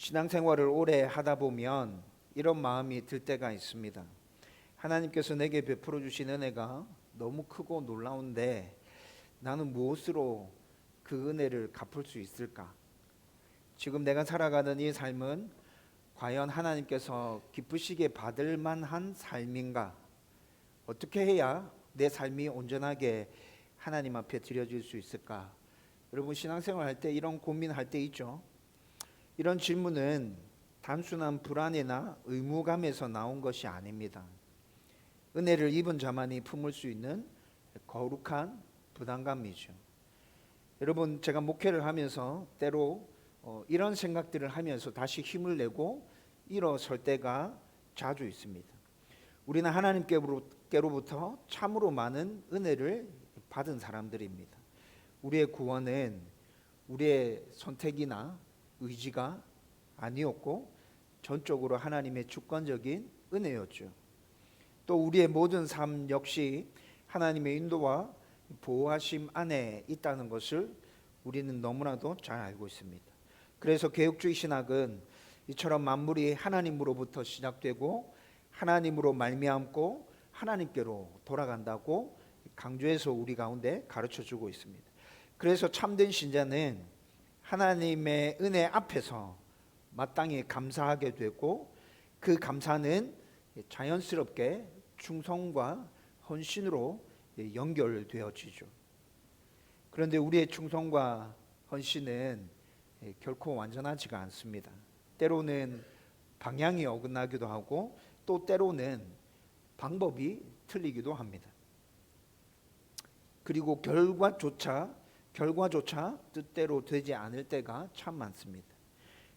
신앙생활을 오래 하다 보면 이런 마음이 들 때가 있습니다. 하나님께서 내게 베풀어 주신 은혜가 너무 크고 놀라운데 나는 무엇으로 그 은혜를 갚을 수 있을까? 지금 내가 살아가는 이 삶은 과연 하나님께서 기쁘시게 받을 만한 삶인가? 어떻게 해야 내 삶이 온전하게 하나님 앞에 드려질 수 있을까? 여러분, 신앙생활 할 때 이런 고민할 때 있죠. 이런 질문은 단순한 불안이나 의무감에서 나온 것이 아닙니다. 은혜를 입은 자만이 품을 수 있는 거룩한 부담감이죠. 여러분, 제가 목회를 하면서 때로 이런 생각들을 하면서 다시 힘을 내고 일어설 때가 자주 있습니다. 우리는 하나님께로부터 참으로 많은 은혜를 받은 사람들입니다. 우리의 구원은 우리의 선택이나 의지가 아니었고 전적으로 하나님의 주권적인 은혜였죠. 또 우리의 모든 삶 역시 하나님의 인도와 보호하심 안에 있다는 것을 우리는 너무나도 잘 알고 있습니다. 그래서 개혁주의 신학은 이처럼 만물이 하나님으로부터 시작되고 하나님으로 말미암고 하나님께로 돌아간다고 강조해서 우리 가운데 가르쳐주고 있습니다. 그래서 참된 신자는 하나님의 은혜 앞에서 마땅히 감사하게 되고 그 감사는 자연스럽게 충성과 헌신으로 연결되어지죠. 그런데 우리의 충성과 헌신은 결코 완전하지가 않습니다. 때로는 방향이 어긋나기도 하고 또 때로는 방법이 틀리기도 합니다. 그리고 결과조차 뜻대로 되지 않을 때가 참 많습니다.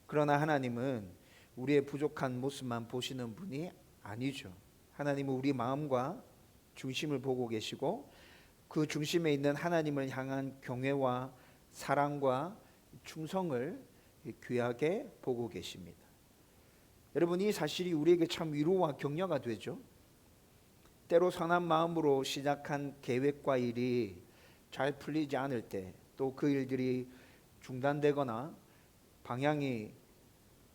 그러나 하나님은 우리의 부족한 모습만 보시는 분이 아니죠. 하나님은 우리 마음과 중심을 보고 계시고 그 중심에 있는 하나님을 향한 경외와 사랑과 충성을 귀하게 보고 계십니다. 여러분, 이 사실이 우리에게 참 위로와 격려가 되죠. 때로 선한 마음으로 시작한 계획과 일이 잘 풀리지 않을 때, 또 그 일들이 중단되거나 방향이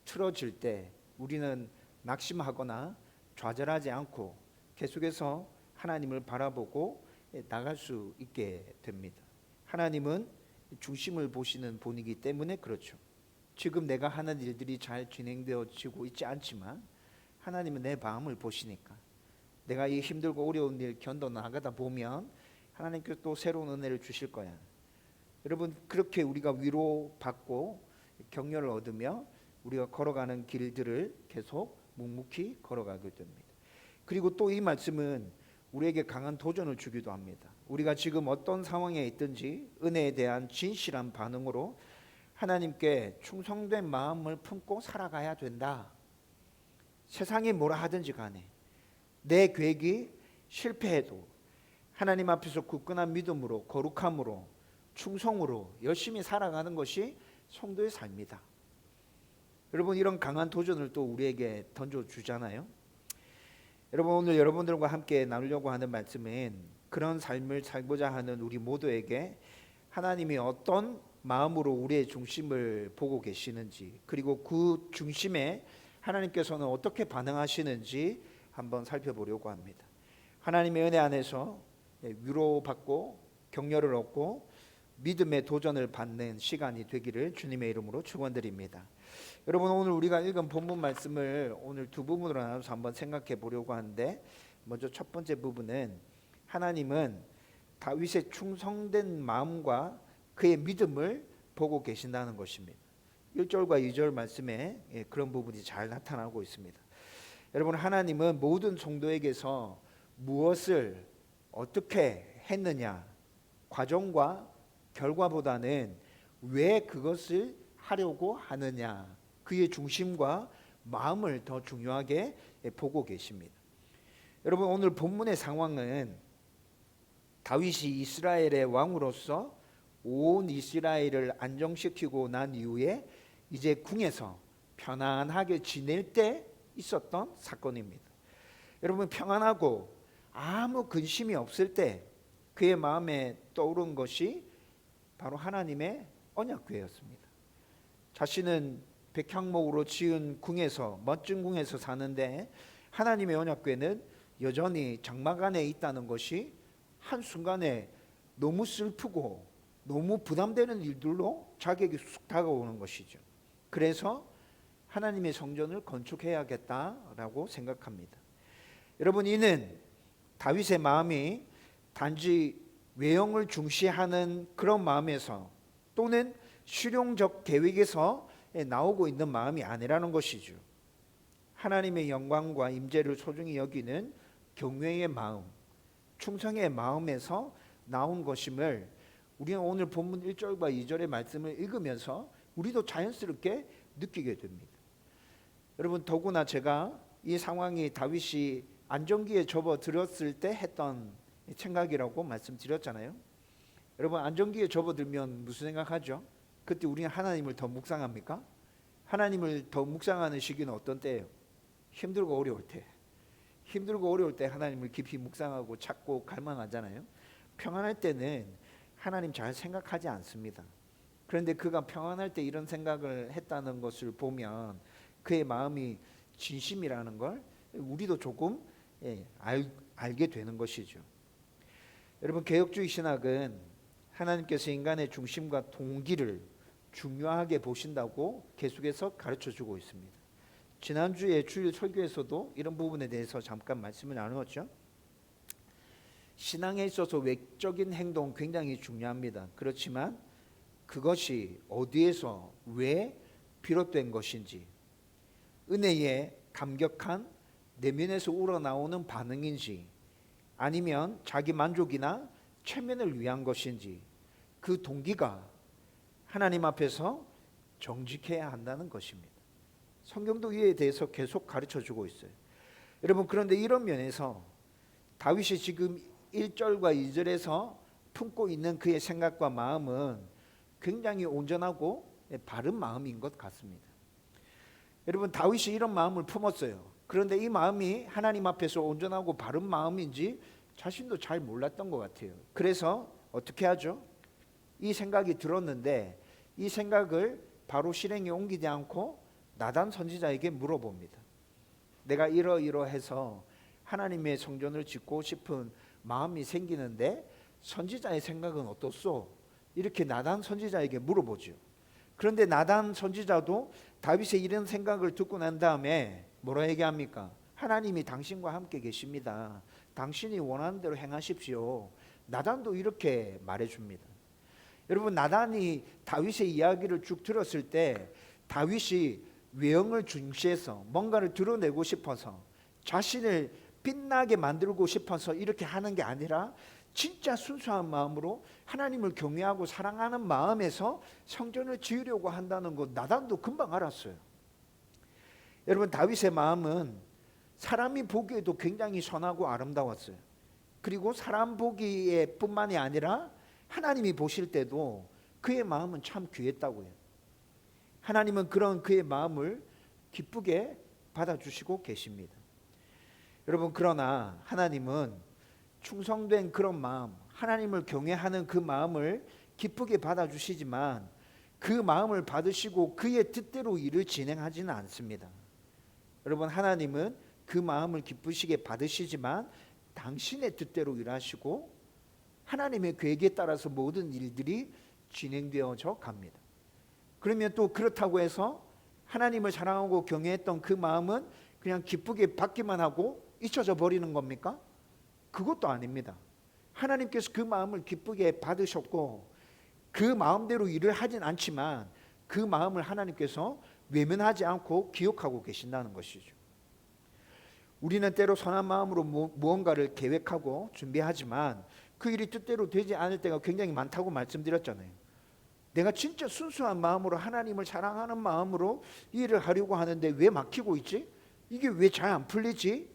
틀어질 때 우리는 낙심하거나 좌절하지 않고 계속해서 하나님을 바라보고 나갈 수 있게 됩니다. 하나님은 중심을 보시는 분이기 때문에 그렇죠. 지금 내가 하는 일들이 잘 진행되어지고 있지 않지만 하나님은 내 마음을 보시니까 내가 이 힘들고 어려운 일 견뎌 나가다 보면 하나님께서 또 새로운 은혜를 주실 거야. 여러분, 그렇게 우리가 위로받고 격려를 얻으며 우리가 걸어가는 길들을 계속 묵묵히 걸어가게 됩니다. 그리고 또 이 말씀은 우리에게 강한 도전을 주기도 합니다. 우리가 지금 어떤 상황에 있든지 은혜에 대한 진실한 반응으로 하나님께 충성된 마음을 품고 살아가야 된다. 세상이 뭐라 하든지 간에 내 계획이 실패해도 하나님 앞에서 굳건한 믿음으로 거룩함으로 충성으로 열심히 살아가는 것이 성도의 삶이다. 여러분, 이런 강한 도전을 또 우리에게 던져주잖아요. 여러분, 오늘 여러분들과 함께 나누려고 하는 말씀은 그런 삶을 살고자 하는 우리 모두에게 하나님이 어떤 마음으로 우리의 중심을 보고 계시는지, 그리고 그 중심에 하나님께서는 어떻게 반응하시는지 한번 살펴보려고 합니다. 하나님의 은혜 안에서 위로받고 격려를 얻고 믿음의 도전을 받는 시간이 되기를 주님의 이름으로 축원드립니다. 여러분, 오늘 우리가 읽은 본문 말씀을 오늘 두 부분으로 나눠서 한번 생각해 보려고 하는데, 먼저 첫 번째 부분은 하나님은 다윗의 충성된 마음과 그의 믿음을 보고 계신다는 것입니다. 1절과 2절 말씀에 그런 부분이 잘 나타나고 있습니다. 여러분, 하나님은 모든 성도에게서 무엇을 어떻게 했느냐, 과정과 결과보다는 왜 그것을 하려고 하느냐, 그의 중심과 마음을 더 중요하게 보고 계십니다. 여러분, 오늘 본문의 상황은 다윗이 이스라엘의 왕으로서 온 이스라엘을 안정시키고 난 이후에 이제 궁에서 편안하게 지낼 때 있었던 사건입니다. 여러분, 평안하고 아무 근심이 없을 때 그의 마음에 떠오른 것이 바로 하나님의 언약궤였습니다. 자신은 백향목으로 지은 궁에서, 멋진 궁에서 사는데 하나님의 언약궤는 여전히 장막 안에 있다는 것이 한순간에 너무 슬프고 너무 부담되는 일들로 자기에게 쑥 다가오는 것이죠. 그래서 하나님의 성전을 건축해야겠다라고 생각합니다. 여러분, 이는 다윗의 마음이 단지 외형을 중시하는 그런 마음에서 또는 실용적 계획에서 나오고 있는 마음이 아니라는 것이죠. 하나님의 영광과 임재를 소중히 여기는 경외의 마음, 충성의 마음에서 나온 것임을 우리는 오늘 본문 1절과 2절의 말씀을 읽으면서 우리도 자연스럽게 느끼게 됩니다. 여러분, 더구나 제가 이 상황이 다윗이 안정기에 접어들었을 때 했던 생각이라고 말씀드렸잖아요. 여러분, 안정기에 접어들면 무슨 생각하죠? 그때 우리는 하나님을 더 묵상합니까? 하나님을 더 묵상하는 시기는 어떤 때예요? 힘들고 어려울 때. 힘들고 어려울 때 하나님을 깊이 묵상하고 찾고 갈망하잖아요. 평안할 때는 하나님 잘 생각하지 않습니다. 그런데 그가 평안할 때 이런 생각을 했다는 것을 보면 그의 마음이 진심이라는 걸 우리도 조금 알게 되는 것이죠. 여러분, 개혁주의 신학은 하나님께서 인간의 중심과 동기를 중요하게 보신다고 계속해서 가르쳐주고 있습니다. 지난주에 주일 설교에서도 이런 부분에 대해서 잠깐 말씀을 나누었죠. 신앙에 있어서 외적인 행동 굉장히 중요합니다. 그렇지만 그것이 어디에서 왜 비롯된 것인지, 은혜에 감격한 내면에서 우러나오는 반응인지, 아니면 자기 만족이나 체면을 위한 것인지, 그 동기가 하나님 앞에서 정직해야 한다는 것입니다. 성경도 이에 대해서 계속 가르쳐주고 있어요. 여러분, 그런데 이런 면에서 다윗이 지금 1절과 2절에서 품고 있는 그의 생각과 마음은 굉장히 온전하고 바른 마음인 것 같습니다. 여러분, 다윗이 이런 마음을 품었어요. 그런데 이 마음이 하나님 앞에서 온전하고 바른 마음인지 자신도 잘 몰랐던 것 같아요. 그래서 어떻게 하죠? 이 생각이 들었는데 이 생각을 바로 실행에 옮기지 않고 나단 선지자에게 물어봅니다. 내가 이러이러해서 하나님의 성전을 짓고 싶은 마음이 생기는데 선지자의 생각은 어떻소? 이렇게 나단 선지자에게 물어보죠. 그런데 나단 선지자도 다윗의 이런 생각을 듣고 난 다음에 뭐라 얘기합니까? 하나님이 당신과 함께 계십니다. 당신이 원하는 대로 행하십시오. 나단도 이렇게 말해줍니다. 여러분, 나단이 다윗의 이야기를 쭉 들었을 때 다윗이 외형을 중시해서 뭔가를 드러내고 싶어서 자신을 빛나게 만들고 싶어서 이렇게 하는 게 아니라 진짜 순수한 마음으로 하나님을 경외하고 사랑하는 마음에서 성전을 지으려고 한다는 것 나단도 금방 알았어요. 여러분, 다윗의 마음은 사람이 보기에도 굉장히 선하고 아름다웠어요. 그리고 사람 보기에 뿐만이 아니라 하나님이 보실 때도 그의 마음은 참 귀했다고요. 하나님은 그런 그의 마음을 기쁘게 받아주시고 계십니다. 여러분, 그러나 하나님은 충성된 그런 마음, 하나님을 경외하는 그 마음을 기쁘게 받아주시지만 그 마음을 받으시고 그의 뜻대로 일을 진행하지는 않습니다. 여러분, 하나님은 그 마음을 기쁘시게 받으시지만 당신의 뜻대로 일하시고 하나님의 계획에 따라서 모든 일들이 진행되어져 갑니다. 그러면 또 그렇다고 해서 하나님을 사랑하고 경외했던 그 마음은 그냥 기쁘게 받기만 하고 잊혀져 버리는 겁니까? 그것도 아닙니다. 하나님께서 그 마음을 기쁘게 받으셨고 그 마음대로 일을 하진 않지만 그 마음을 하나님께서 외면하지 않고 기억하고 계신다는 것이죠. 우리는 때로 선한 마음으로 무언가를 계획하고 준비하지만 그 일이 뜻대로 되지 않을 때가 굉장히 많다고 말씀드렸잖아요. 내가 진짜 순수한 마음으로 하나님을 사랑하는 마음으로 일을 하려고 하는데 왜 막히고 있지? 이게 왜 잘 안 풀리지?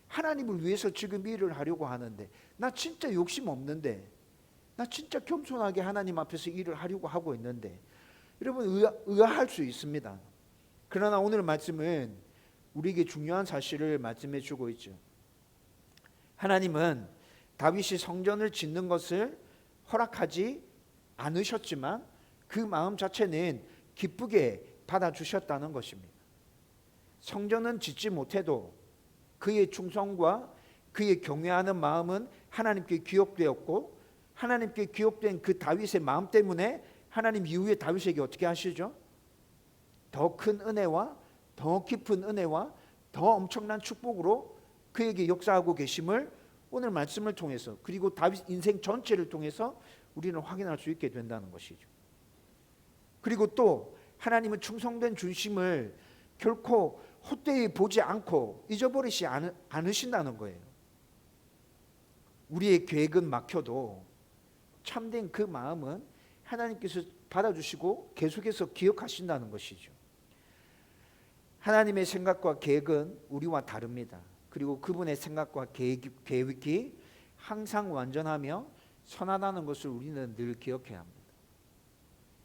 하나님을 위해서 지금 일을 하려고 하는데 나 진짜 욕심 없는데 나 진짜 겸손하게 하나님 앞에서 일을 하려고 하고 있는데 여러분, 의아할 수 있습니다. 그러나 오늘 말씀은 우리에게 중요한 사실을 말씀해 주고 있죠. 하나님은 다윗이 성전을 짓는 것을 허락하지 않으셨지만 그 마음 자체는 기쁘게 받아주셨다는 것입니다. 성전은 짓지 못해도 그의 충성과 그의 경외하는 마음은 하나님께 기억되었고, 하나님께 기억된 그 다윗의 마음 때문에 하나님 이후에 다윗에게 어떻게 하시죠? 더 큰 은혜와 더 깊은 은혜와 더 엄청난 축복으로 그에게 역사하고 계심을 오늘 말씀을 통해서, 그리고 다윗 인생 전체를 통해서 우리는 확인할 수 있게 된다는 것이죠. 그리고 또 하나님은 충성된 중심을 결코 헛되이 보지 않고 잊어버리지 않으신다는 거예요. 우리의 계획은 막혀도 참된 그 마음은 하나님께서 받아주시고 계속해서 기억하신다는 것이죠. 하나님의 생각과 계획은 우리와 다릅니다. 그리고 그분의 생각과 계획이 항상 완전하며 선하다는 것을 우리는 늘 기억해야 합니다.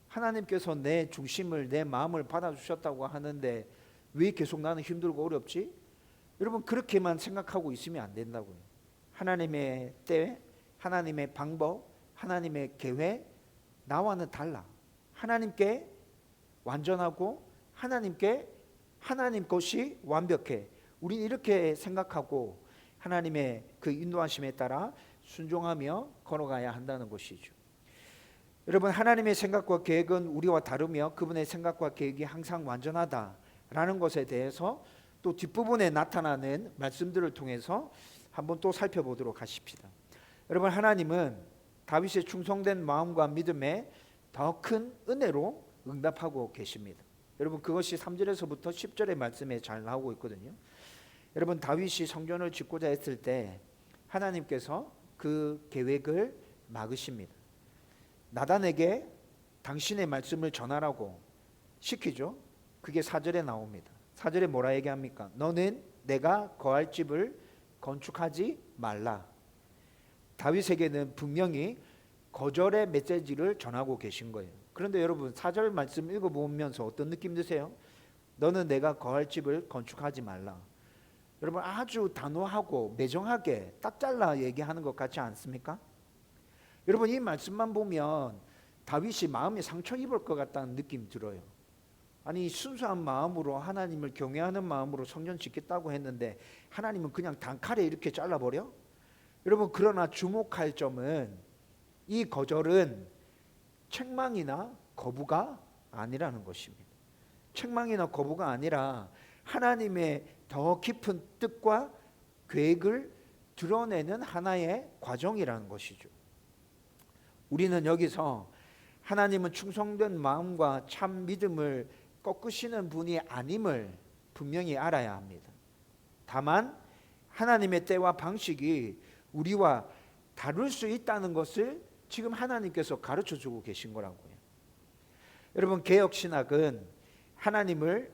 하나님께서 내 중심을, 내 마음을 받아주셨다고 하는데 왜 계속 나는 힘들고 어렵지? 여러분, 그렇게만 생각하고 있으면 안 된다고요. 하나님의 때, 하나님의 방법, 하나님의 계획, 나와는 달라. 하나님께 완전하고 하나님 것이 완벽해. 우리는 이렇게 생각하고 하나님의 그 인도하심에 따라 순종하며 걸어가야 한다는 것이죠. 여러분, 하나님의 생각과 계획은 우리와 다르며 그분의 생각과 계획이 항상 완전하다라는 것에 대해서 또 뒷부분에 나타나는 말씀들을 통해서 한번 또 살펴보도록 하십시다. 여러분, 하나님은 다윗의 충성된 마음과 믿음에 더 큰 은혜로 응답하고 계십니다. 여러분, 그것이 3절에서부터 10절의 말씀에 잘 나오고 있거든요. 여러분, 다윗이 성전을 짓고자 했을 때 하나님께서 그 계획을 막으십니다. 나단에게 당신의 말씀을 전하라고 시키죠. 그게 4절에 나옵니다. 4절에 뭐라 얘기합니까? 너는 내가 거할 집을 건축하지 말라. 다윗에게는 분명히 거절의 메시지를 전하고 계신 거예요. 그런데 여러분, 4절 말씀 읽어보면서 어떤 느낌 드세요? 너는 내가 거할 집을 건축하지 말라. 여러분, 아주 단호하고 매정하게 딱 잘라 얘기하는 것 같지 않습니까? 여러분, 이 말씀만 보면 다윗이 마음에 상처 입을 것 같다는 느낌이 들어요. 아니, 순수한 마음으로 하나님을 경외하는 마음으로 성전 짓겠다고 했는데 하나님은 그냥 단칼에 이렇게 잘라버려? 여러분, 그러나 주목할 점은 이 거절은 책망이나 거부가 아니라는 것입니다. 책망이나 거부가 아니라 하나님의 더 깊은 뜻과 계획을 드러내는 하나의 과정이라는 것이죠. 우리는 여기서 하나님은 충성된 마음과 참 믿음을 꺾으시는 분이 아님을 분명히 알아야 합니다. 다만 하나님의 때와 방식이 우리와 다를 수 있다는 것을 지금 하나님께서 가르쳐 주고 계신 거라고요. 여러분, 개혁신학은 하나님을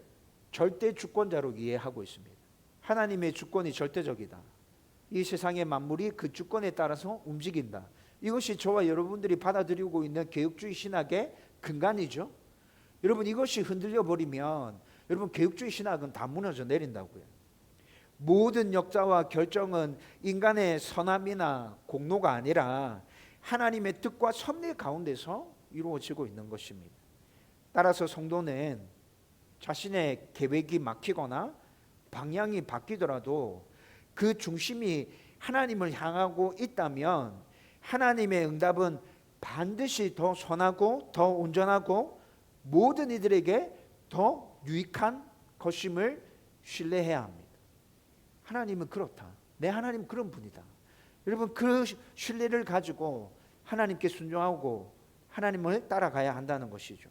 절대 주권자로 이해하고 있습니다. 하나님의 주권이 절대적이다. 이 세상의 만물이 그 주권에 따라서 움직인다. 이것이 저와 여러분들이 받아들이고 있는 개혁주의 신학의 근간이죠. 여러분, 이것이 흔들려 버리면 여러분, 개혁주의 신학은 다 무너져 내린다고요. 모든 역사와 결정은 인간의 선함이나 공로가 아니라 하나님의 뜻과 섭리 가운데서 이루어지고 있는 것입니다. 따라서 성도는 자신의 계획이 막히거나 방향이 바뀌더라도 그 중심이 하나님을 향하고 있다면 하나님의 응답은 반드시 더 선하고 더 온전하고 모든 이들에게 더 유익한 것임을 신뢰해야 합니다. 하나님은 그렇다. 내 하나님 그런 분이다. 여러분, 그 신뢰를 가지고 하나님께 순종하고 하나님을 따라가야 한다는 것이죠.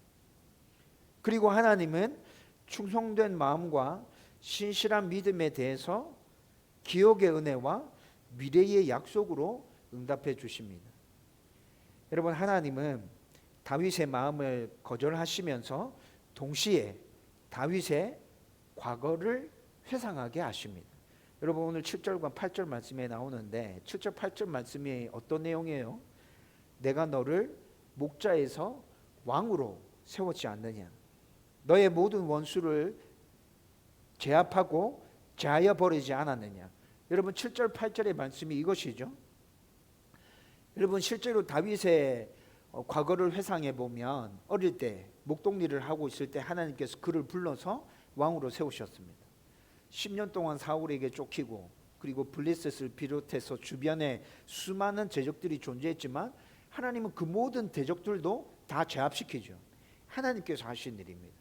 그리고 하나님은 충성된 마음과 신실한 믿음에 대해서 기억의 은혜와 미래의 약속으로 응답해 주십니다. 여러분, 하나님은 다윗의 마음을 거절하시면서 동시에 다윗의 과거를 회상하게 하십니다. 여러분, 오늘 7절과 8절 말씀에 나오는데 7절 8절 말씀이 어떤 내용이에요? 내가 너를 목자에서 왕으로 세웠지 않느냐. 너의 모든 원수를 제압하고 제하여 버리지 않았느냐. 여러분, 7절 8절의 말씀이 이것이죠. 여러분, 실제로 다윗의 과거를 회상해 보면 어릴 때 목동리를 하고 있을 때 하나님께서 그를 불러서 왕으로 세우셨습니다. 10년 동안 사울에게 쫓기고 그리고 블레셋을 비롯해서 주변에 수많은 대적들이 존재했지만 하나님은 그 모든 대적들도 다 제압시키죠. 하나님께서 하신 일입니다.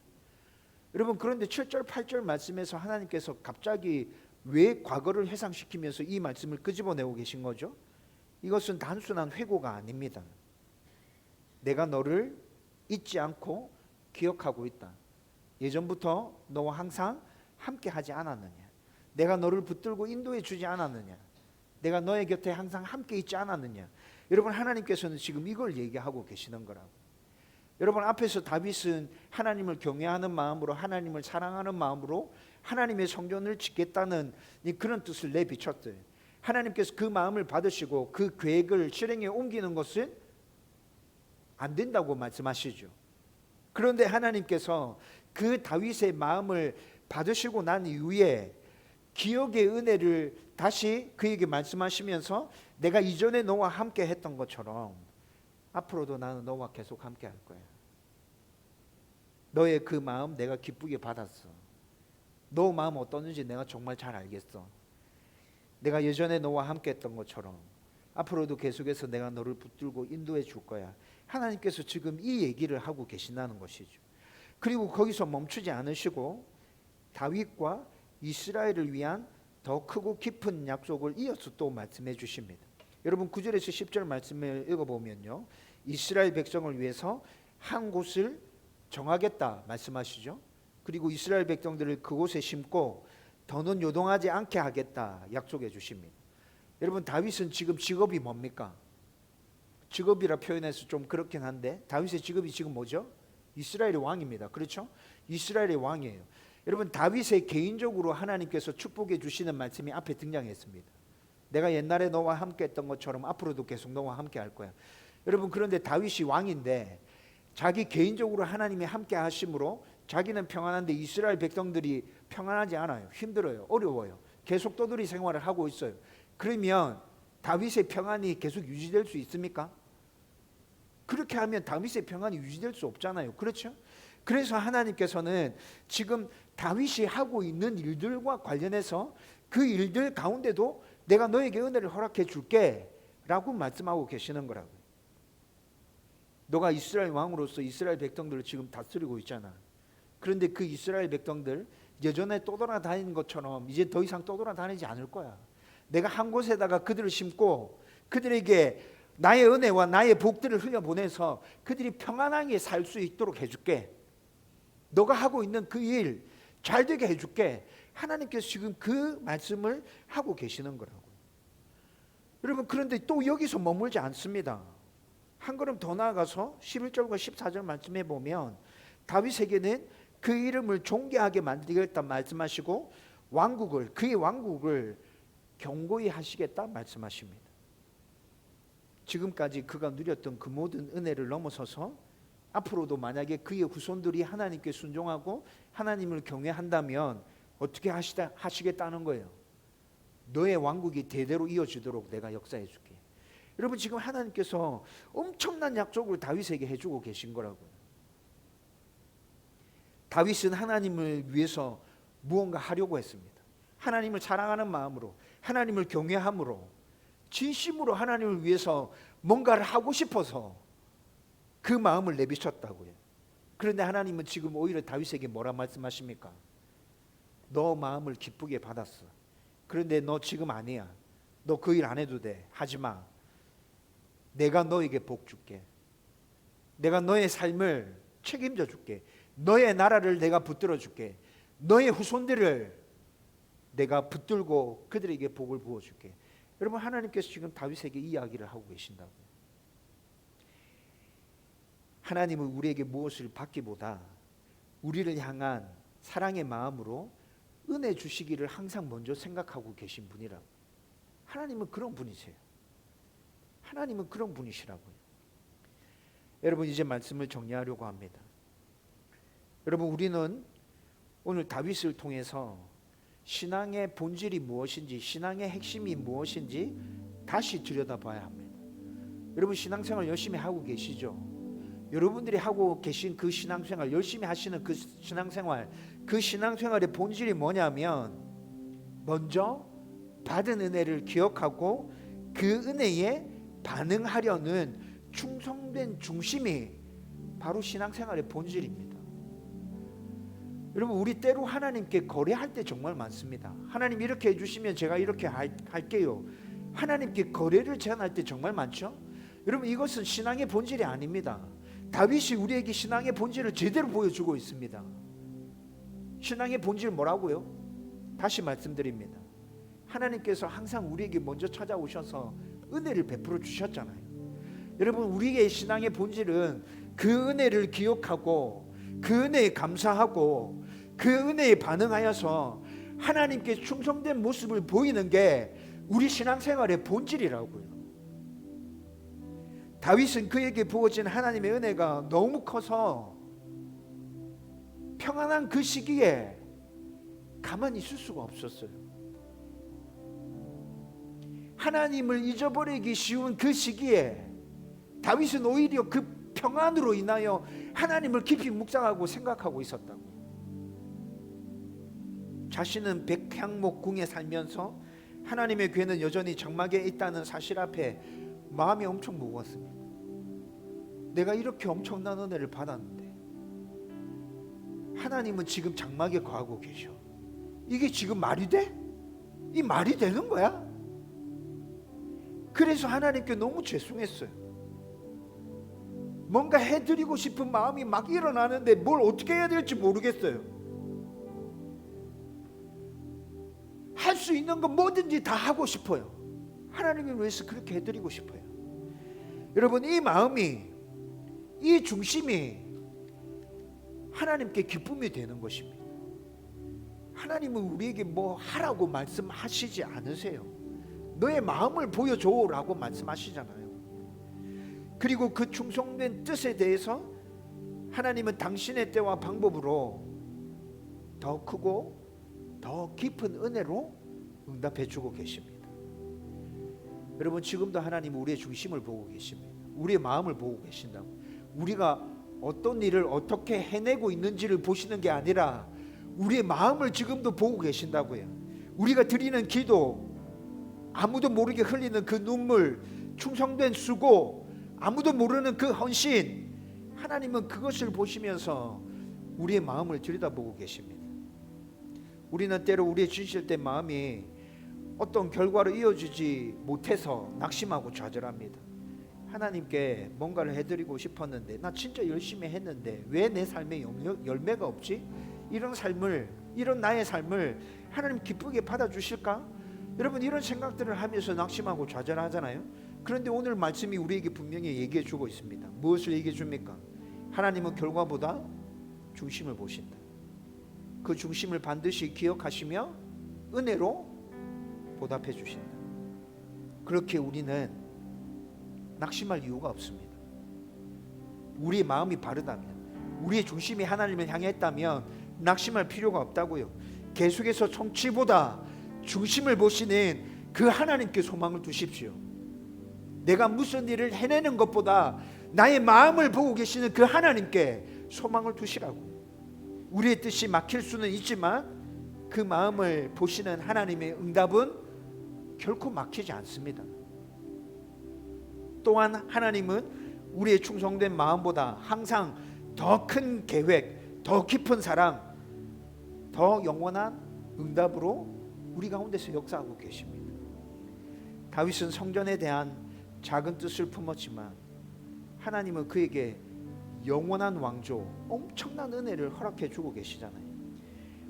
여러분, 그런데 7절 8절 말씀에서 하나님께서 갑자기 왜 과거를 회상시키면서 이 말씀을 끄집어내고 계신 거죠? 이것은 단순한 회고가 아닙니다. 내가 너를 잊지 않고 기억하고 있다. 예전부터 너와 항상 함께 하지 않았느냐? 내가 너를 붙들고 인도해 주지 않았느냐? 내가 너의 곁에 항상 함께 있지 않았느냐? 여러분, 하나님께서는 지금 이걸 얘기하고 계시는 거라고. 여러분, 앞에서 다윗은 하나님을 경외하는 마음으로, 하나님을 사랑하는 마음으로 하나님의 성전을 짓겠다는 그런 뜻을 내비쳤대요. 하나님께서 그 마음을 받으시고 그 계획을 실행에 옮기는 것은 안 된다고 말씀하시죠. 그런데 하나님께서 그 다윗의 마음을 받으시고 난 이후에 기억의 은혜를 다시 그에게 말씀하시면서 내가 이전에 너와 함께 했던 것처럼 앞으로도 나는 너와 계속 함께 할 거야. 너의 그 마음 내가 기쁘게 받았어. 너 마음 어떠는지 내가 정말 잘 알겠어. 내가 예전에 너와 함께 했던 것처럼 앞으로도 계속해서 내가 너를 붙들고 인도해 줄 거야. 하나님께서 지금 이 얘기를 하고 계신다는 것이죠. 그리고 거기서 멈추지 않으시고 다윗과 이스라엘을 위한 더 크고 깊은 약속을 이어서 또 말씀해 주십니다. 여러분, 9절에서 10절 말씀을 읽어보면요, 이스라엘 백성을 위해서 한 곳을 정하겠다 말씀하시죠. 그리고 이스라엘 백성들을 그곳에 심고 더는 요동하지 않게 하겠다 약속해 주십니다. 여러분, 다윗은 지금 직업이 뭡니까? 직업이라 표현해서 좀 그렇긴 한데 다윗의 직업이 지금 뭐죠? 이스라엘의 왕입니다. 그렇죠? 이스라엘의 왕이에요. 여러분, 다윗의 개인적으로 하나님께서 축복해 주시는 말씀이 앞에 등장했습니다. 내가 옛날에 너와 함께 했던 것처럼 앞으로도 계속 너와 함께 할 거야. 여러분, 그런데 다윗이 왕인데 자기 개인적으로 하나님이 함께 하심으로 자기는 평안한데 이스라엘 백성들이 평안하지 않아요. 힘들어요. 어려워요. 계속 떠돌이 생활을 하고 있어요. 그러면 다윗의 평안이 계속 유지될 수 있습니까? 그렇게 하면 다윗의 평안이 유지될 수 없잖아요. 그렇죠? 그래서 하나님께서는 지금 다윗이 하고 있는 일들과 관련해서 그 일들 가운데도 내가 너에게 은혜를 허락해 줄게 라고 말씀하고 계시는 거라고요. 너가 이스라엘 왕으로서 이스라엘 백성들을 지금 다스리고 있잖아. 그런데 그 이스라엘 백성들 예전에 떠돌아다니는 것처럼 이제 더 이상 떠돌아다니지 않을 거야. 내가 한 곳에다가 그들을 심고 그들에게 나의 은혜와 나의 복들을 흘려보내서 그들이 평안하게 살 수 있도록 해줄게. 너가 하고 있는 그 일 잘 되게 해줄게. 하나님께서 지금 그 말씀을 하고 계시는 거라고요. 여러분, 그런데 또 여기서 머물지 않습니다. 한 걸음 더 나아가서 11절과 14절 말씀해 보면 다윗에게는 그 이름을 존귀하게 만들겠다 말씀하시고 왕국을, 그의 왕국을 견고히 하시겠다 말씀하십니다. 지금까지 그가 누렸던 그 모든 은혜를 넘어서서 앞으로도 만약에 그의 후손들이 하나님께 순종하고 하나님을 경외한다면 어떻게 하시겠다는 거예요? 너의 왕국이 대대로 이어지도록 내가 역사해 줄게. 여러분, 지금 하나님께서 엄청난 약속을 다윗에게 해주고 계신 거라고요. 다윗은 하나님을 위해서 무언가 하려고 했습니다. 하나님을 사랑하는 마음으로, 하나님을 경외함으로, 진심으로 하나님을 위해서 뭔가를 하고 싶어서 그 마음을 내비쳤다고요. 그런데 하나님은 지금 오히려 다윗에게 뭐라 말씀하십니까? 너 마음을 기쁘게 받았어. 그런데 너 지금 아니야. 너 그 일 안 해도 돼. 하지 마. 내가 너에게 복 줄게. 내가 너의 삶을 책임져 줄게. 너의 나라를 내가 붙들어 줄게. 너의 후손들을 내가 붙들고 그들에게 복을 부어 줄게. 여러분, 하나님께서 지금 다윗에게 이 이야기를 하고 계신다고요. 하나님은 우리에게 무엇을 받기보다 우리를 향한 사랑의 마음으로 은혜 주시기를 항상 먼저 생각하고 계신 분이라고. 하나님은 그런 분이세요. 하나님은 그런 분이시라고요. 여러분, 이제 말씀을 정리하려고 합니다. 여러분, 우리는 오늘 다윗을 통해서 신앙의 본질이 무엇인지, 신앙의 핵심이 무엇인지 다시 들여다봐야 합니다. 여러분, 신앙생활 열심히 하고 계시죠? 여러분들이 하고 계신 그 신앙생활, 열심히 하시는 그 신앙생활, 그 신앙생활의 본질이 뭐냐면 먼저 받은 은혜를 기억하고 그 은혜에 반응하려는 충성된 중심이 바로 신앙생활의 본질입니다. 여러분, 우리 때로 하나님께 거래할 때 정말 많습니다. 하나님 이렇게 해주시면 제가 이렇게 할게요. 하나님께 거래를 제안할 때 정말 많죠. 여러분, 이것은 신앙의 본질이 아닙니다. 다윗이 우리에게 신앙의 본질을 제대로 보여주고 있습니다. 신앙의 본질 뭐라고요? 다시 말씀드립니다. 하나님께서 항상 우리에게 먼저 찾아오셔서 은혜를 베풀어 주셨잖아요. 여러분, 우리의 신앙의 본질은 그 은혜를 기억하고 그 은혜에 감사하고 그 은혜에 반응하여서 하나님께 충성된 모습을 보이는 게 우리 신앙생활의 본질이라고요. 다윗은 그에게 부어진 하나님의 은혜가 너무 커서 평안한 그 시기에 가만히 있을 수가 없었어요. 하나님을 잊어버리기 쉬운 그 시기에 다윗은 오히려 그 평안으로 인하여 하나님을 깊이 묵상하고 생각하고 있었다고. 자신은 백향목궁에 살면서 하나님의 괴는 여전히 장막에 있다는 사실 앞에 마음이 엄청 무거웠습니다. 내가 이렇게 엄청난 은혜를 받았는데 하나님은 지금 장막에 거하고 계셔. 이게 지금 말이 돼? 이 말이 되는 거야? 그래서 하나님께 너무 죄송했어요. 뭔가 해드리고 싶은 마음이 막 일어나는데 뭘 어떻게 해야 될지 모르겠어요. 할 수 있는 건 뭐든지 다 하고 싶어요. 하나님을 위해서 그렇게 해드리고 싶어요. 여러분, 이 마음이, 이 중심이 하나님께 기쁨이 되는 것입니다. 하나님은 우리에게 뭐 하라고 말씀하시지 않으세요. 너의 마음을 보여줘라고 말씀하시잖아요. 그리고 그 충성된 뜻에 대해서 하나님은 당신의 때와 방법으로 더 크고 더 깊은 은혜로 응답해 주고 계십니다. 여러분, 지금도 하나님은 우리의 중심을 보고 계십니다. 우리의 마음을 보고 계신다고. 우리가 어떤 일을 어떻게 해내고 있는지를 보시는 게 아니라 우리의 마음을 지금도 보고 계신다고요. 우리가 드리는 기도, 아무도 모르게 흘리는 그 눈물, 충성된 수고, 아무도 모르는 그 헌신, 하나님은 그것을 보시면서 우리의 마음을 들여다보고 계십니다. 우리는 때로 우리의 진실된 마음이 어떤 결과로 이어지지 못해서 낙심하고 좌절합니다. 하나님께 뭔가를 해드리고 싶었는데, 나 진짜 열심히 했는데 왜 내 삶에 열매가 없지? 이런 나의 삶을 하나님 기쁘게 받아주실까? 여러분, 이런 생각들을 하면서 낙심하고 좌절하잖아요. 그런데 오늘 말씀이 우리에게 분명히 얘기해 주고 있습니다. 무엇을 얘기해 줍니까? 하나님은 결과보다 중심을 보신다. 그 중심을 반드시 기억하시며 은혜로 보답해 주신다. 그렇게 우리는 낙심할 이유가 없습니다. 우리의 마음이 바르다면, 우리의 중심이 하나님을 향했다면 낙심할 필요가 없다고요. 계속해서 성취보다 중심을 보시는 그 하나님께 소망을 두십시오. 내가 무슨 일을 해내는 것보다 나의 마음을 보고 계시는 그 하나님께 소망을 두시라고. 우리의 뜻이 막힐 수는 있지만 그 마음을 보시는 하나님의 응답은 결코 막히지 않습니다. 또한 하나님은 우리의 충성된 마음보다 항상 더 큰 계획, 더 깊은 사랑, 더 영원한 응답으로 우리 가운데서 역사하고 계십니다. 다윗은 성전에 대한 작은 뜻을 품었지만 하나님은 그에게 영원한 왕조, 엄청난 은혜를 허락해 주고 계시잖아요.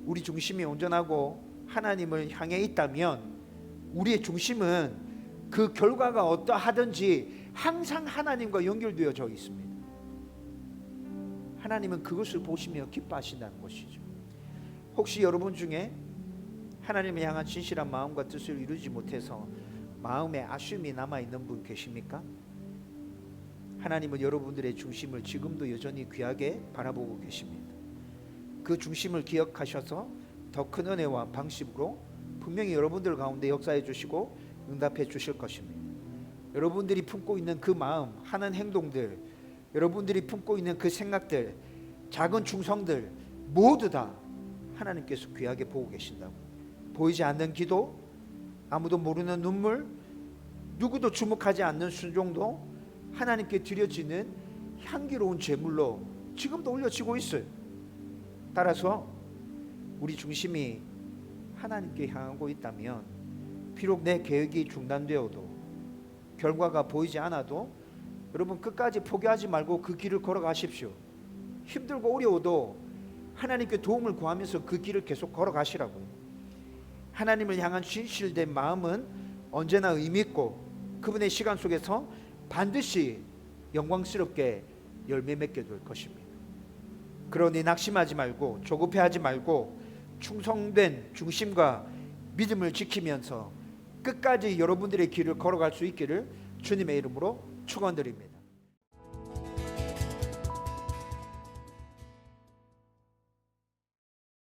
우리 중심이 온전하고 하나님을 향해 있다면 우리의 중심은 그 결과가 어떠하든지 항상 하나님과 연결되어져 있습니다. 하나님은 그것을 보시며 기뻐하신다는 것이죠. 혹시 여러분 중에 하나님을 향한 진실한 마음과 뜻을 이루지 못해서 마음에 아쉬움이 남아있는 분 계십니까? 하나님은 여러분들의 중심을 지금도 여전히 귀하게 바라보고 계십니다. 그 중심을 기억하셔서 더 큰 은혜와 방식으로 분명히 여러분들 가운데 역사해 주시고 응답해 주실 것입니다. 여러분들이 품고 있는 그 마음, 하는 행동들, 여러분들이 품고 있는 그 생각들, 작은 충성들 모두 다 하나님께서 귀하게 보고 계신다고. 보이지 않는 기도, 아무도 모르는 눈물, 누구도 주목하지 않는 순종도 하나님께 드려지는 향기로운 제물로 지금도 올려지고 있어요. 따라서 우리 중심이 하나님께 향하고 있다면 비록 내 계획이 중단되어도 결과가 보이지 않아도 여러분 끝까지 포기하지 말고 그 길을 걸어가십시오. 힘들고 어려워도 하나님께 도움을 구하면서 그 길을 계속 걸어가시라고요. 하나님을 향한 진실된 마음은 언제나 의미 있고 그분의 시간 속에서 반드시 영광스럽게 열매 맺게 될 것입니다. 그러니 낙심하지 말고 조급해하지 말고 충성된 중심과 믿음을 지키면서 끝까지 여러분들의 길을 걸어갈 수 있기를 주님의 이름으로 축원드립니다.